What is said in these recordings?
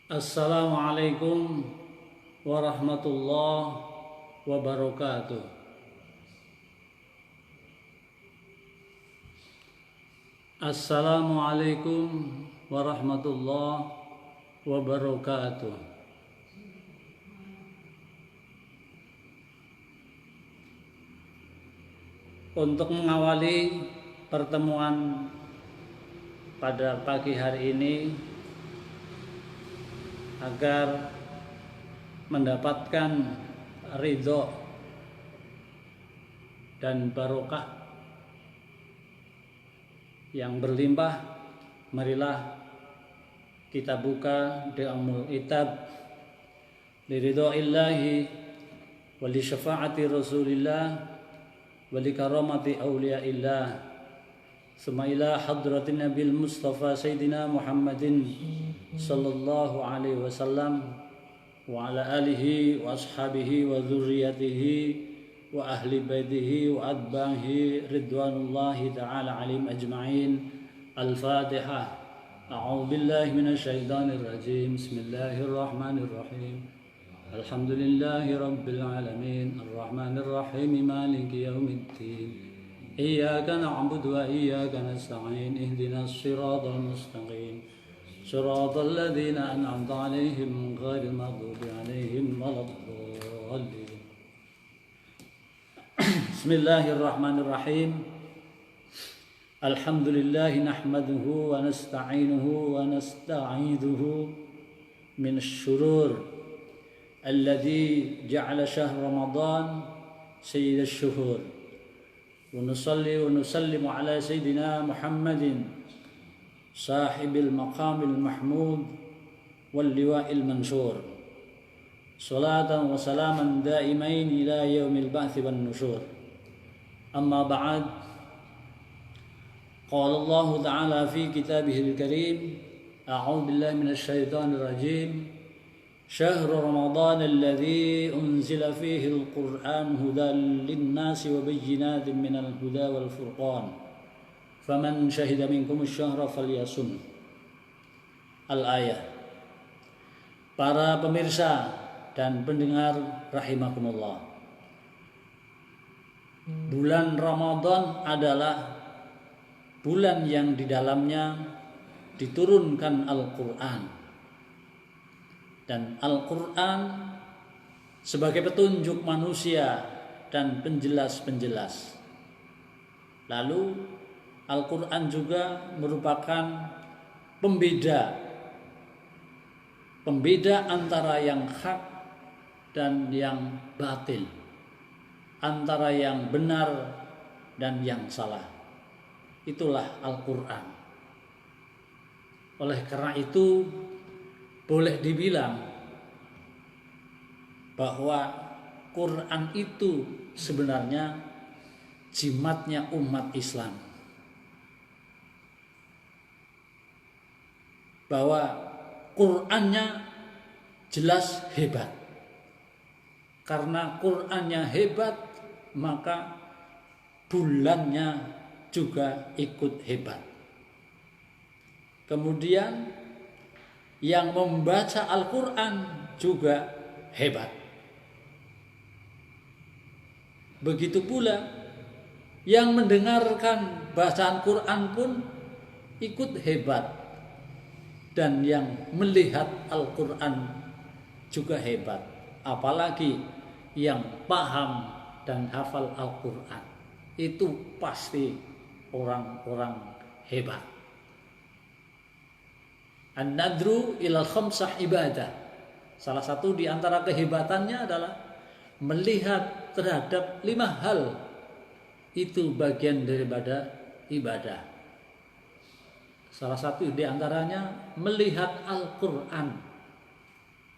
Assalamualaikum warahmatullahi wabarakatuh. Assalamualaikum warahmatullahi wabarakatuh. Untuk mengawali pertemuan pada pagi hari ini agar mendapatkan ridho dan barokah yang berlimpah, marilah kita buka doa itab li ridhoillahi wa li syafaati rasulillah wa li karamati awliyaillah summa ila hadratin nabil mustafa sayyidina Muhammadin sallallahu alaihi wasallam wa ala alihi wa ashabihi wa dzurriyyatihi wa ahli baitihi wa atba'ihi ridwanullahi ta'ala alim ajma'in. Al-Fatihah. A'udzu billahi minasy syaithanir rajim. Bismillahirrahmanirrahim. Alhamdulillahi rabbil alamin. Arrahmanir rahim. Maliki yaumiddin. Iyyaka na'budu wa iyyaka nasta'in. Ihdinas siratal mustaqim. Siratal ladzina an'amta 'alaihim ghairil maghdubi 'alaihim waladdallin. Bismillahirrahmanirrahim. Alhamdulillahi nahmaduhu wa nasta'inuhu wa nasta'iduhu min syurur alladhi ja'ala syahr Ramadan sayyid asy-syuhur wa nusalli wa nusallimu ala sayyidina Muhammadin sahibil maqamil mahmud wal liwa'il mansur salatan wa salaman daimain ila yaumil ba'tsi wan nusyur. Amma ba'd. Qala Allah ta'ala fi kitabihil karim, a'udzu billahi minasy syaithanir rajim. Syahrul Ramadan alladzi unzila fihi al-Qur'an hudan lin-nasi wa bayyinatin minal huda wal furqan. Faman syahida minkum asy-syahra falyasum. Al-ayah. Para pemirsa dan pendengar rahimakumullah, bulan Ramadan adalah bulan yang di dalamnya diturunkan Al-Quran, dan Al-Quran sebagai petunjuk manusia dan penjelas-penjelas. Lalu Al-Quran juga merupakan pembeda antara yang hak dan yang batil, antara yang benar dan yang salah. Itulah Al-Quran. Oleh karena itu boleh dibilang bahwa Quran itu sebenarnya jimatnya umat Islam, bahwa Qurannya jelas hebat. Karena Qur'annya hebat, maka bulannya juga ikut hebat. Kemudian yang membaca Al-Quran juga hebat. Begitu pula yang mendengarkan bacaan Quran pun ikut hebat. Dan yang melihat Al-Quran juga hebat. Apalagi yang paham dan hafal Al-Quran, itu pasti orang-orang hebat. An-nadru ilal khamsah ibadah. Salah satu di antara kehebatannya adalah melihat terhadap 5 hal. Itu bagian daripada ibadah. Salah satu di antaranya melihat Al-Quran,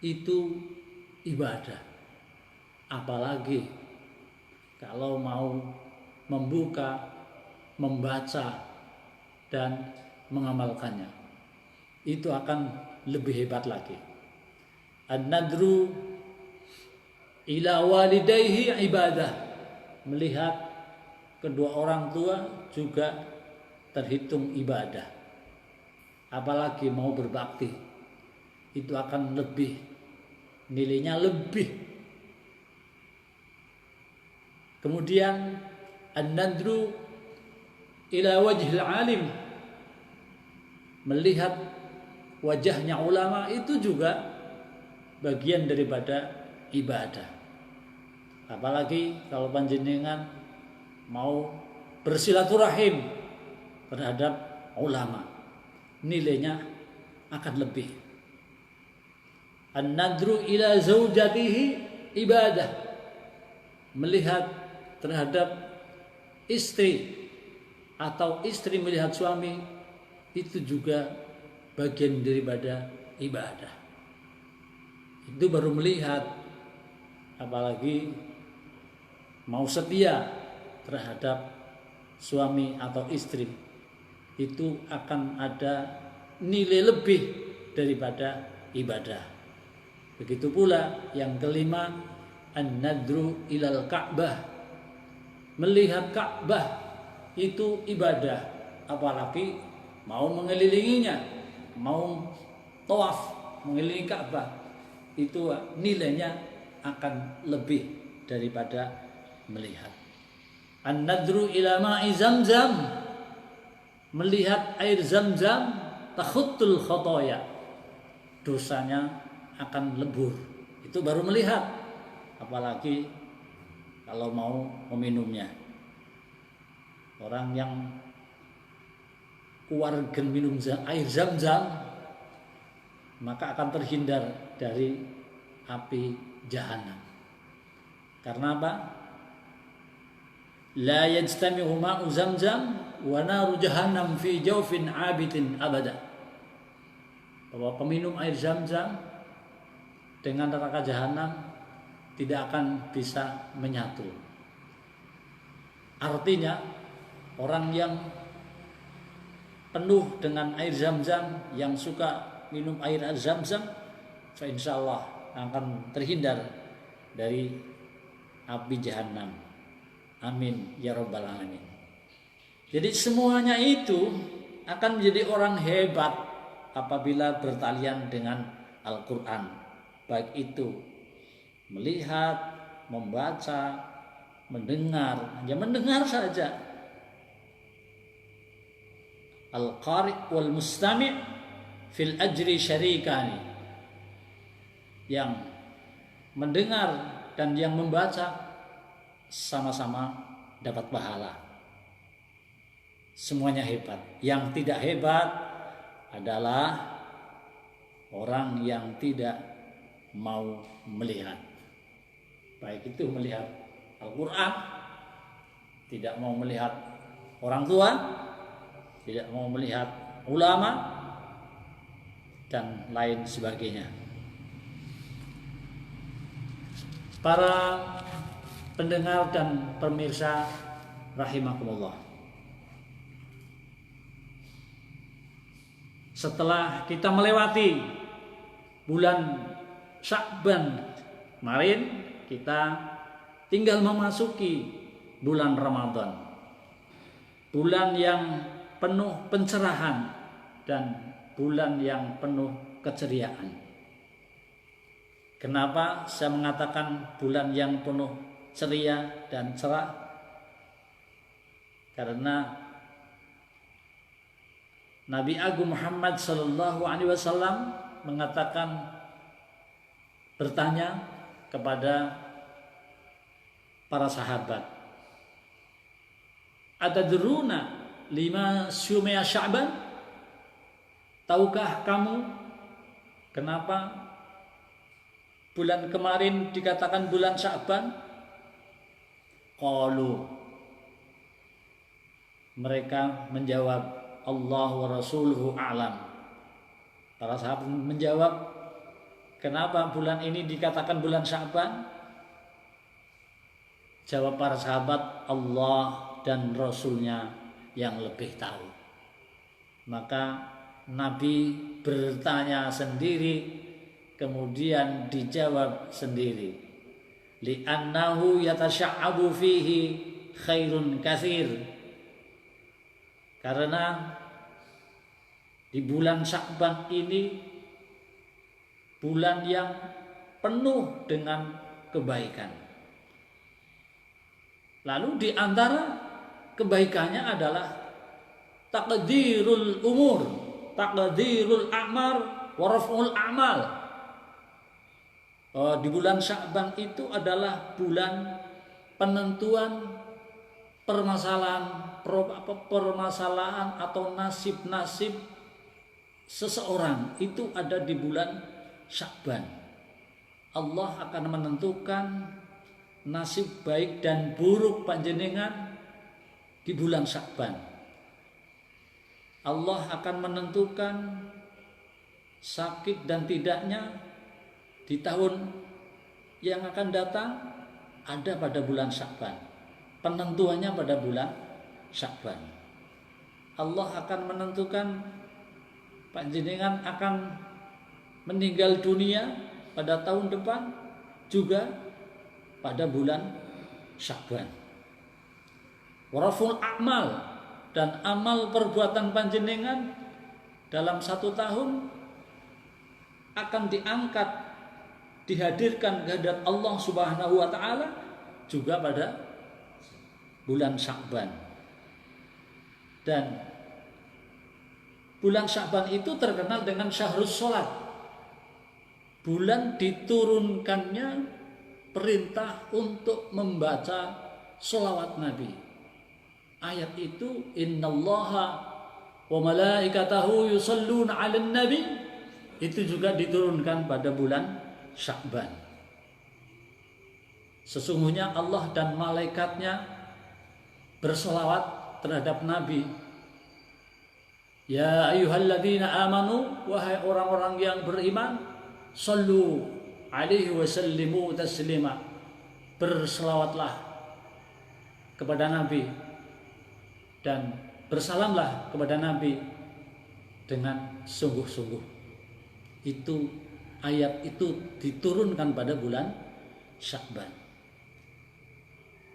itu ibadah. Apalagi kalau mau membuka, membaca, dan mengamalkannya, itu akan lebih hebat lagi. An-nadru ila walidayhi ibadah. Melihat kedua orang tua juga terhitung ibadah. Apalagi mau berbakti. itu akan lebih, nilainya lebih. Kemudian an-nadru ila wajhil alim, melihat wajahnya ulama itu juga bagian daripada ibadah. Apalagi kalau panjenengan mau bersilaturahim terhadap ulama, nilainya akan lebih. An-nadru ila zaujatihi ibadah, melihat terhadap istri atau istri melihat suami itu juga bagian daripada ibadah. Itu baru melihat, apalagi mau setia terhadap suami atau istri, itu akan ada nilai lebih daripada ibadah. Begitu pula yang kelima, an-nadru ilal Ka'bah, melihat Ka'bah itu ibadah, apalagi mau mengelilinginya, mau tawaf mengelilingi Ka'bah, itu nilainya akan lebih daripada melihat. An-nadru ila ma'i Zamzam, melihat air Zamzam, takhuttul khotoya, dosanya akan lebur. Itu baru melihat, apalagi kalau mau meminumnya. Orang yang keluargen minum air Zamzam, maka akan terhindar dari api jahanam. Karena apa? La yajtami'u ma'u Zamzam wa naru jahannam fi jawfin abitin abada. Bahwa peminum air Zamzam dengan neraka jahanam tidak akan bisa menyatu. Artinya orang yang penuh dengan air Zamzam, yang suka minum air Zamzam, insyaallah akan terhindar dari api jahanam. Amin ya rabbal alamin. Jadi semuanya itu akan menjadi orang hebat apabila bertalian dengan Al-Quran, baik itu melihat, membaca, mendengar, hanya mendengar saja. Al-qari' wal mustami' fil ajri syarikani, yang mendengar dan yang membaca sama-sama dapat pahala. Semuanya hebat. Yang tidak hebat adalah orang yang tidak mau melihat, baik itu melihat Al-Quran, tidak mau melihat orang tua, tidak mau melihat ulama, dan lain sebagainya. Para pendengar dan pemirsa rahimakumullah, setelah kita melewati bulan Sya'ban kemarin, kita tinggal memasuki bulan Ramadan, bulan yang penuh pencerahan dan bulan yang penuh keceriaan. Kenapa saya mengatakan bulan yang penuh ceria dan cerah? Karena Nabi Agung Muhammad sallallahu alaihi wasallam mengatakan, bertanya kepada para sahabat, atadruna lima syumaya Sya'ban? Tahukah kamu kenapa bulan kemarin dikatakan bulan Sya'ban? Qalu, mereka menjawab, Allah wa rasuluhu a'lam. Para sahabat menjawab, kenapa bulan ini dikatakan bulan Sya'ban? Jawab para sahabat, Allah dan Rasulnya yang lebih tahu. Maka Nabi bertanya sendiri, kemudian dijawab sendiri. Li'annahu yatasya'abu fihi khairun katsir. Karena di bulan Sya'ban ini bulan yang penuh dengan kebaikan. Lalu di antara kebaikannya adalah taqdirul umur, taqdirul a'mar, wa raf'ul a'mal. Di bulan Sya'ban itu adalah bulan penentuan permasalahan atau nasib-nasib seseorang itu ada di bulan Sya'ban. Allah akan menentukan nasib baik dan buruk panjenengan di bulan Sya'ban. Allah akan menentukan sakit dan tidaknya di tahun yang akan datang ada pada bulan Sya'ban. Penentuannya pada bulan Sya'ban. Allah akan menentukan panjenengan akan meninggal dunia pada tahun depan juga pada bulan Sya'ban. Waraful a'mal, dan amal perbuatan panjenengan dalam 1 tahun akan diangkat, dihadirkan kehadirat Allah Subhanahu wa taala juga pada bulan Sya'ban. Dan bulan Sya'ban itu terkenal dengan syahrus sholat, bulan diturunkannya perintah untuk membaca sholawat Nabi. Ayat itu, innallaha wa malaikatahu yusalluna 'alan nabi, itu juga diturunkan pada bulan Sya'ban. Sesungguhnya Allah dan malaikatnya bersolawat terhadap Nabi. Ya ayyuhalladzina amanu, wahai orang-orang yang beriman, sallu alaihi wa sallimu taslima, berselawatlah kepada Nabi dan bersalamlah kepada Nabi dengan sungguh-sungguh. Itu ayat itu diturunkan pada bulan Sya'ban.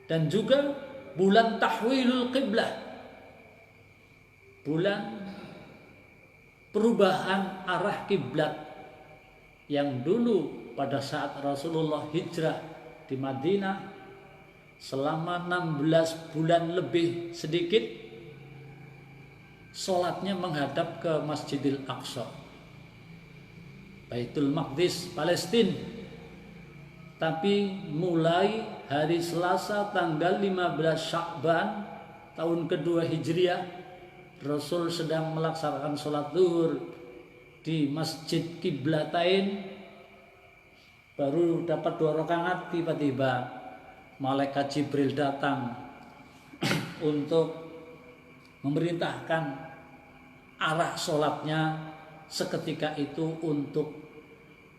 Dan juga bulan tahwilul qiblah, bulan perubahan arah kiblat, yang dulu pada saat Rasulullah hijrah di Madinah selama 16 bulan lebih sedikit, sholatnya menghadap ke Masjidil Aqsa, Baitul Maqdis, Palestina. Tapi mulai hari Selasa tanggal 15 Sya'ban tahun kedua Hijriah, Rasul sedang melaksanakan sholat zuhur di Masjid Qiblatain, baru dapat 2 rakaat, tiba-tiba malaikat Jibril datang untuk memerintahkan arah sholatnya seketika itu untuk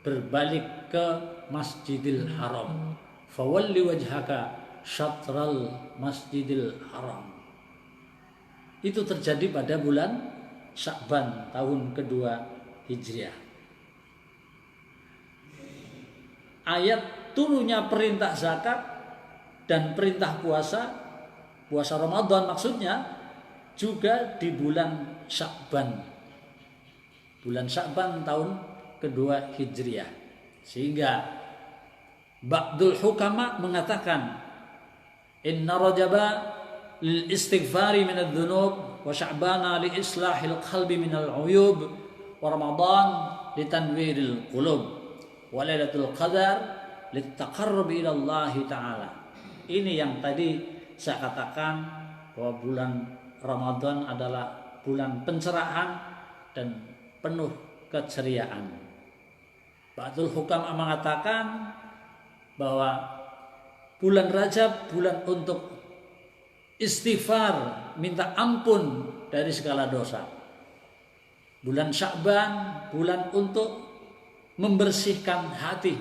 berbalik ke Masjidil Haram. Fawalli wajhaka syatral Masjidil Haram. Itu terjadi pada bulan Sya'ban tahun kedua Hijriah. Ayat turunnya perintah zakat dan perintah puasa Ramadan maksudnya juga di bulan Sya'ban. Bulan Sya'ban tahun kedua Hijriah. Sehingga ba'dul hukama mengatakan inna rajaba lil istighfari minadz dzunub wa sya'bana li islahil qalbi minal uyub wa ramadan li tanwiril qulub wa lailatul qadar lit taqarrub ila Allah taala. Ini yang tadi saya katakan bahwa bulan Ramadan adalah bulan pencerahan dan penuh keceriaan. Ba'dul hukam mengatakan bahwa bulan Rajab bulan untuk istighfar, minta ampun dari segala dosa. Bulan Sya'ban bulan untuk membersihkan hati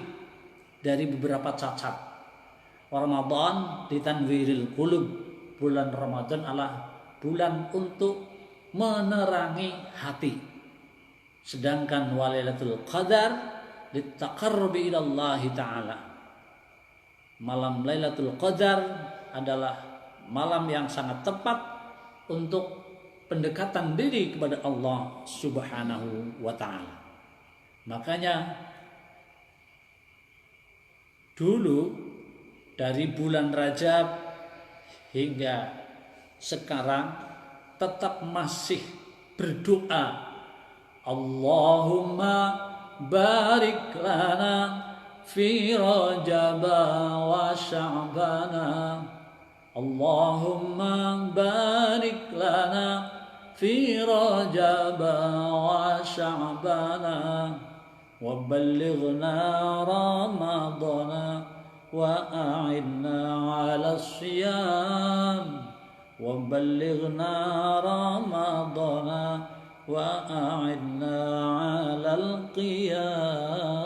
dari beberapa cacat. Ramadan ditanwiril qulub, bulan Ramadan adalah bulan untuk menerangi hati. Sedangkan Lailatul Qadar litaqarrubi ila Allah taala. Malam Lailatul Qadar adalah malam yang sangat tepat untuk pendekatan diri kepada Allah Subhanahu wa taala. Makanya dulu dari bulan Rajab hingga sekarang tetap masih berdoa, Allahumma barik lana fi Rajab wa Sya'bana, Allahumma barik lana fi Rajab wa Sya'bana wa ballighna Ramadana wa a'inna 'ala siyam wa ballighna Ramadana wa a'inna 'alal qiyam.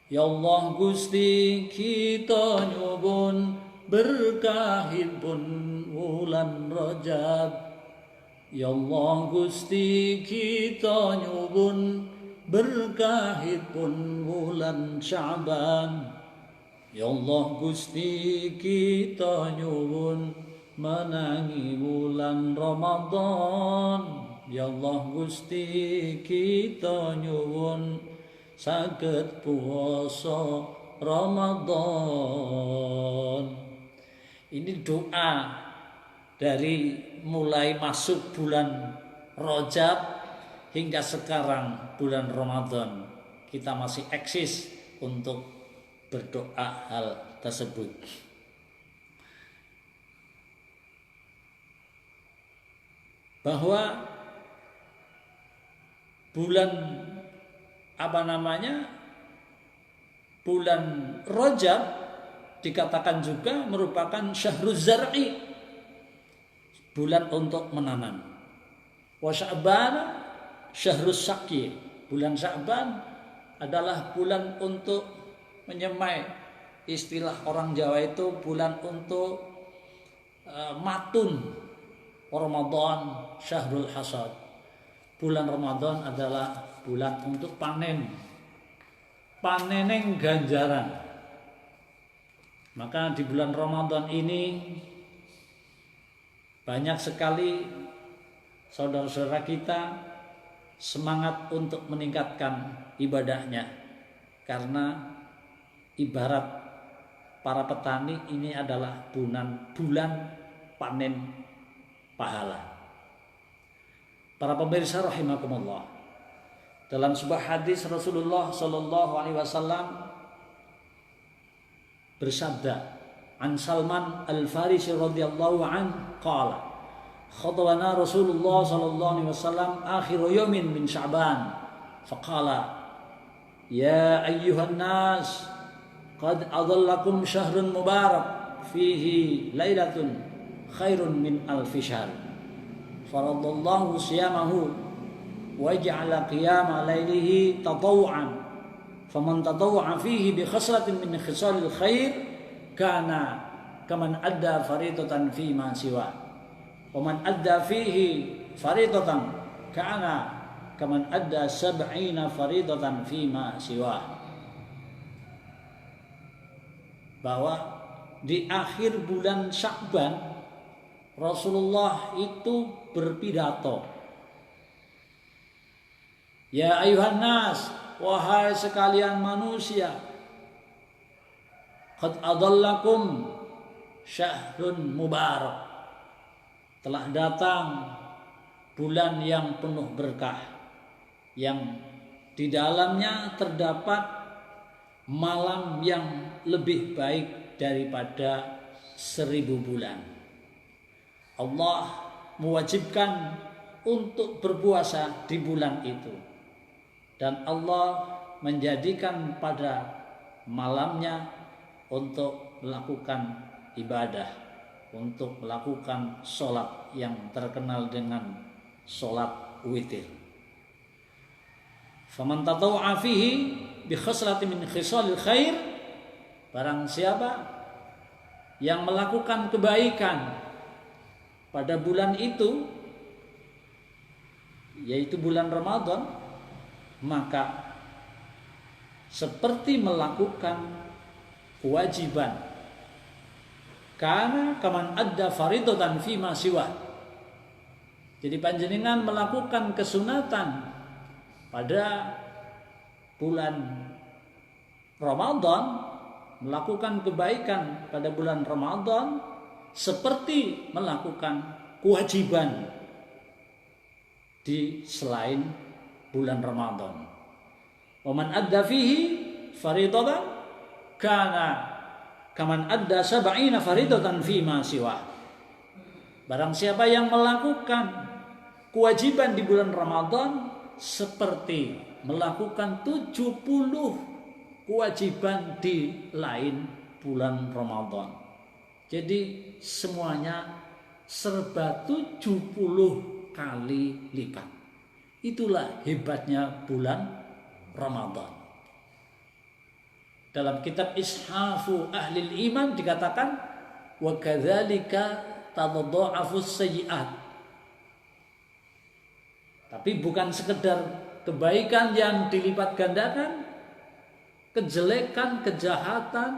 Ya Allah Gusti kita nyuwun berkahipun wulan Rajab. Ya Allah Gusti kita nyuwun berkahipun wulan Sya'ban. Ya Allah Gusti kita nyuwun menangi wulan Ramadan. Ya Allah Gusti kita nyuwun saged puasa Ramadan. Ini doa dari mulai masuk bulan Rajab hingga sekarang bulan Ramadan. Kita masih eksis untuk berdoa hal tersebut. Bahwa bulan bulan Rajab dikatakan juga merupakan syahruz zar'i, bulan untuk menanam. Wa Sya'ban syahrus saqi, bulan Sya'ban adalah bulan untuk menyemai. Istilah orang Jawa itu bulan untuk matun. Ramadan syahrul hasad, bulan Ramadan adalah bulan untuk panen, paneneng ganjaran. Maka di bulan Ramadan ini banyak sekali saudara-saudara kita semangat untuk meningkatkan ibadahnya, karena ibarat para petani ini adalah bulan panen pahala. Para pemirsa rahimakumullah, dalam sebuah hadis Rasulullah sallallahu alaihi wasallam bersabda, an Salman Al-Farisi radhiyallahu an qala khatabana Rasulullah sallallahu alaihi wasallam akhir yawmin min Sya'ban faqala ya ayyuhan nas qad adallakum syahrun mubarak fihi lailatun khairun min alfi syahr faradallahu siyamahu wa ja'ala qiyama lailihi tatawu'an faman tatawwa'a fihi bi khaslatin min khisalil khair kana kaman adda faridatan fi ma siwa wa man adda fihi faridatan kana kaman adda sab'ina faridatan fi ma siwa. Bahwa di akhir bulan Sya'ban Rasulullah itu berpidato, ya ayuhan nas, wahai sekalian manusia, qad adallakum syahrun mubarak, telah datang bulan yang penuh berkah, yang di dalamnya terdapat malam yang lebih baik daripada 1000 bulan. Allah mewajibkan untuk berpuasa di bulan itu, dan Allah menjadikan pada malamnya untuk melakukan ibadah, untuk melakukan sholat yang terkenal dengan sholat witir. Faman tatawwa'a fihi bi khaslatin min khisalil khair, barang siapa yang melakukan kebaikan pada bulan itu, yaitu bulan Ramadan, maka seperti melakukan kewajiban, karena kaman adda faridatan fi ma siwa. Jadi panjenengan melakukan kesunatan pada bulan Ramadan, melakukan kebaikan pada bulan Ramadan seperti melakukan kewajiban di selain bulan Ramadan. Wa man adda fihi faridatan kana kaman adda sab'ina faridatan fi ma siwa. Barang siapa yang melakukan kewajiban di bulan Ramadan seperti melakukan 70 kewajiban di lain bulan Ramadan. Jadi semuanya serba 70 kali lipat. Itulah hebatnya bulan Ramadan. Dalam kitab Ishafu Ahlil Iman dikatakan wa kadzalika tadha'afus sayyi'at. Tapi bukan sekedar kebaikan yang dilipat gandakan, kejelekan, kejahatan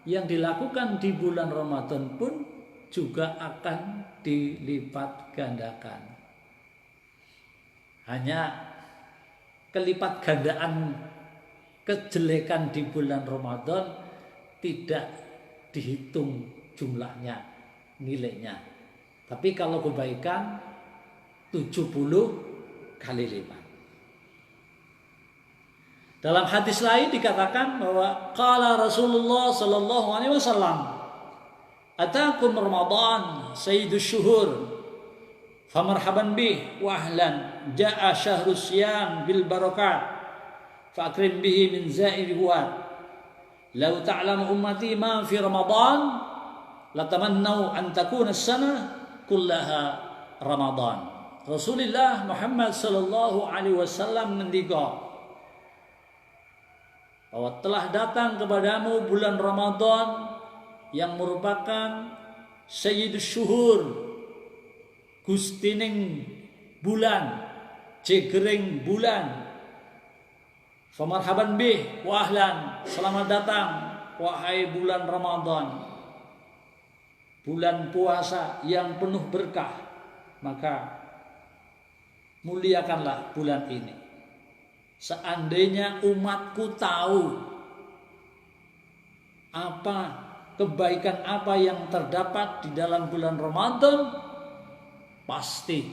yang dilakukan di bulan Ramadan pun juga akan dilipat gandakan. Hanya kelipat gandaan kejelekan di bulan Ramadan tidak dihitung jumlahnya, nilainya. Tapi kalau kebaikan 70 kali lipat. Dalam hadis lain dikatakan bahwa qala Rasulullah sallallahu alaihi wasallam, "Atakum Ramadan sayyidus syuhur, famarhaban bih wa ahlan, jaa syahrus siyam bil barakat, fa'akrim bihi min za'iri huwat. Law ta'lamu ummati ma fi Ramadan, latamannau an takuna as-sanah kullaha Ramadan." Rasulullah Muhammad sallallahu alaihi wasallam ngendika bahwa telah datang kepadamu bulan Ramadan yang merupakan sayyidus syuhur, gustining bulan, jegering bulan. Famarhaban bih wa ahlan, selamat datang wahai bulan Ramadan, bulan puasa yang penuh berkah. Maka muliakanlah bulan ini. Seandainya umatku tahu apa kebaikan apa yang terdapat di dalam bulan Ramadan, pasti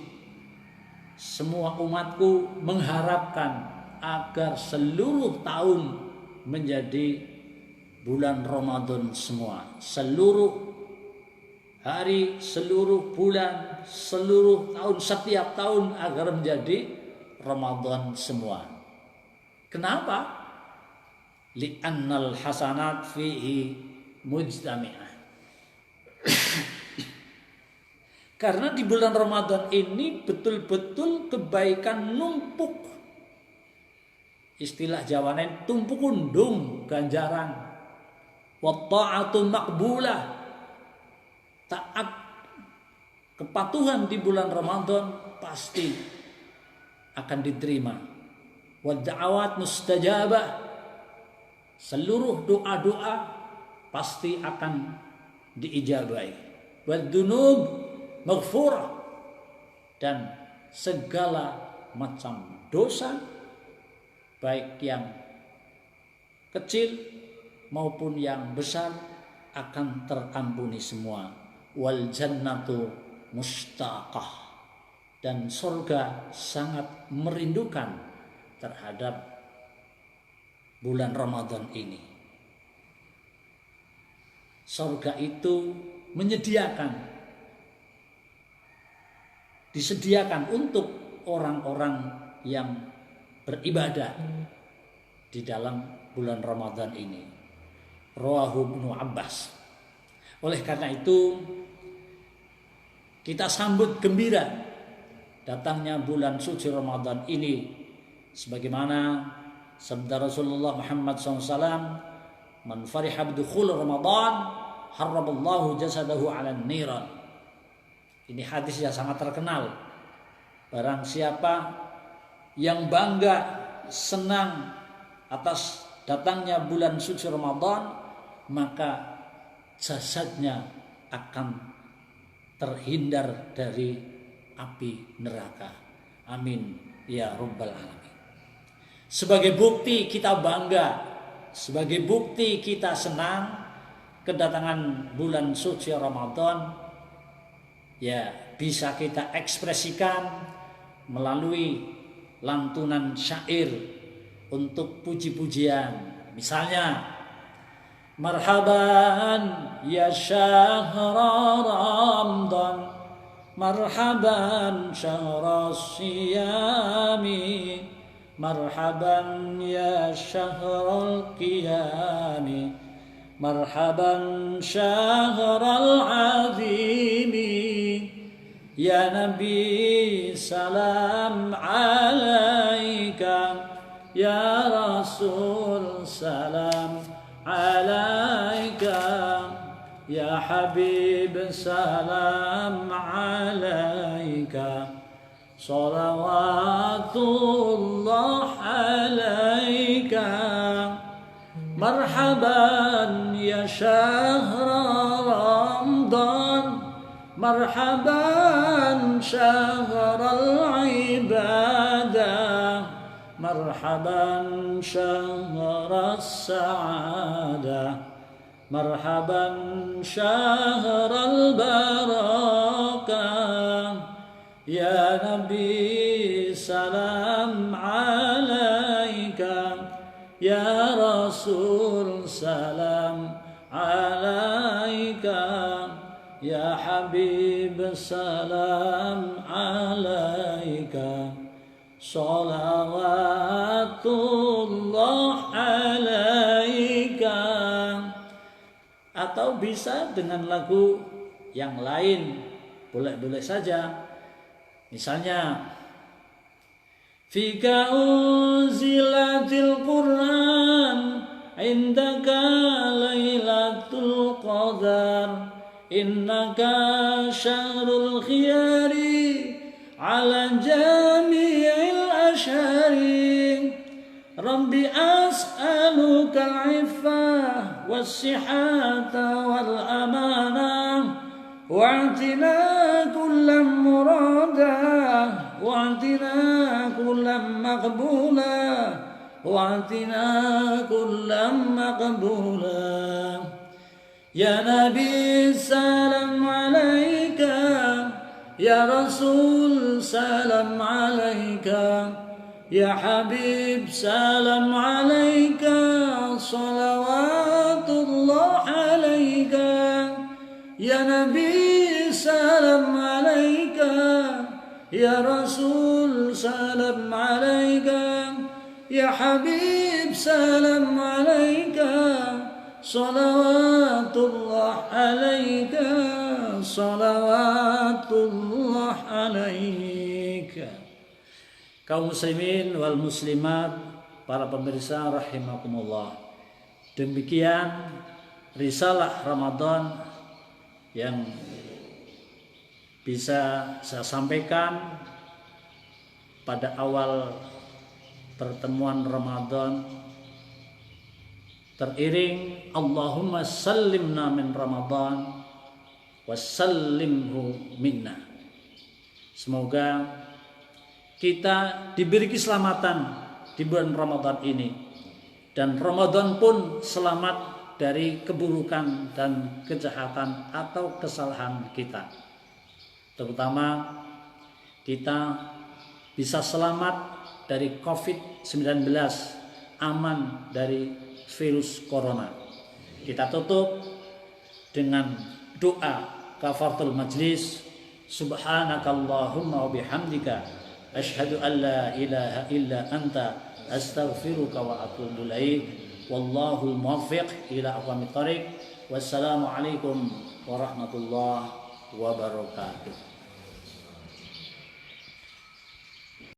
semua umatku mengharapkan agar seluruh tahun menjadi bulan Ramadan semua. Seluruh hari, seluruh bulan, seluruh tahun, setiap tahun agar menjadi Ramadan semua. Kenapa? Li'annal hasanat fihi mujtami'ah. Karena di bulan Ramadan ini betul-betul kebaikan numpuk. Istilah Jawanen tumpuk undung ganjaran. Wa ta'atu maqbulah. Taat kepatuhan di bulan Ramadan pasti akan diterima. Wa da'awat mustajabah. Seluruh doa-doa pasti akan diijabahi. Wa dzunub maghfurah, dan segala macam dosa baik yang kecil maupun yang besar akan terampuni semua. Wal jannatu mustaqah, dan surga sangat merindukan terhadap bulan Ramadan ini. Surga itu disediakan untuk orang-orang yang beribadah di dalam bulan Ramadan ini. Rawahu Ibnu Abbas. Oleh karena itu kita sambut gembira datangnya bulan suci Ramadan ini, sebagaimana sabda Rasulullah Muhammad SAW, "Man fariha bidukhul Ramadan, harramallahu jasadahu 'alan niran." Ini hadis yang sangat terkenal. Barang siapa yang bangga, senang atas datangnya bulan suci Ramadan, maka jasadnya akan terhindar dari api neraka. Amin ya rabbal alamin. Sebagai bukti kita bangga sebagai bukti kita senang kedatangan bulan suci Ramadan, ya bisa kita ekspresikan melalui lantunan syair untuk puji-pujian. Misalnya, marhaban ya syahra Ramadan, marhaban syahra siyami, marhaban ya syahral qiyami, marhaban syahral azimi, ya Nabi salam alaika, ya Rasul salam alaika, ya Habib salam alaika, salawatullah alaika, marhaban ya syahra Ramadan, marhaban syahral ibadah, marhaban syahras sa'adah, marhaban syahral barakah, ya Nabi salam alaika, ya Rasul salam alaika, ya Habib salam alaika, salawatullah alaika. Atau bisa dengan lagu yang lain, boleh-boleh saja. Misalnya, fika unzilatil Qur'an, indaka lailatul qadar, innaka syahrul khiyari ala jami'il asyari, rabbi as'aluka al-iffah was-sihata wal-amanah, wa'atina kullam muradah, wa'atina kullam maqbulah, wa'atina kullam maqbulah, ya Nabi salam alaika, ya Rasul salam alaika, ya Habib salam alaika, salawatullah alaika, ya Nabi salam alaika, ya Rasul salam alaika, ya Habib salam alaika, salawatullah alaika, salawatullah alaika. Kaum muslimin wal muslimat, para pemirsa rahimakumullah, demikian risalah Ramadan yang bisa saya sampaikan pada awal pertemuan Ramadan, teriring Allahumma sallimna min Ramadan wasallimhu minna. Semoga kita diberi keselamatan di bulan Ramadan ini, dan Ramadan pun selamat dari keburukan dan kejahatan atau kesalahan kita. Terutama kita bisa selamat dari COVID-19, aman dari virus corona. Kita tutup dengan doa kafaratul majlis. Subhanakallahumma wa bihamdika asyhadu an la ilaha illa anta astaghfiruka wa atubu ilaik. Wallahul muwaffiq ila aqwamit thoriq. Wassalamu alaikum warahmatullahi wabarakatuh.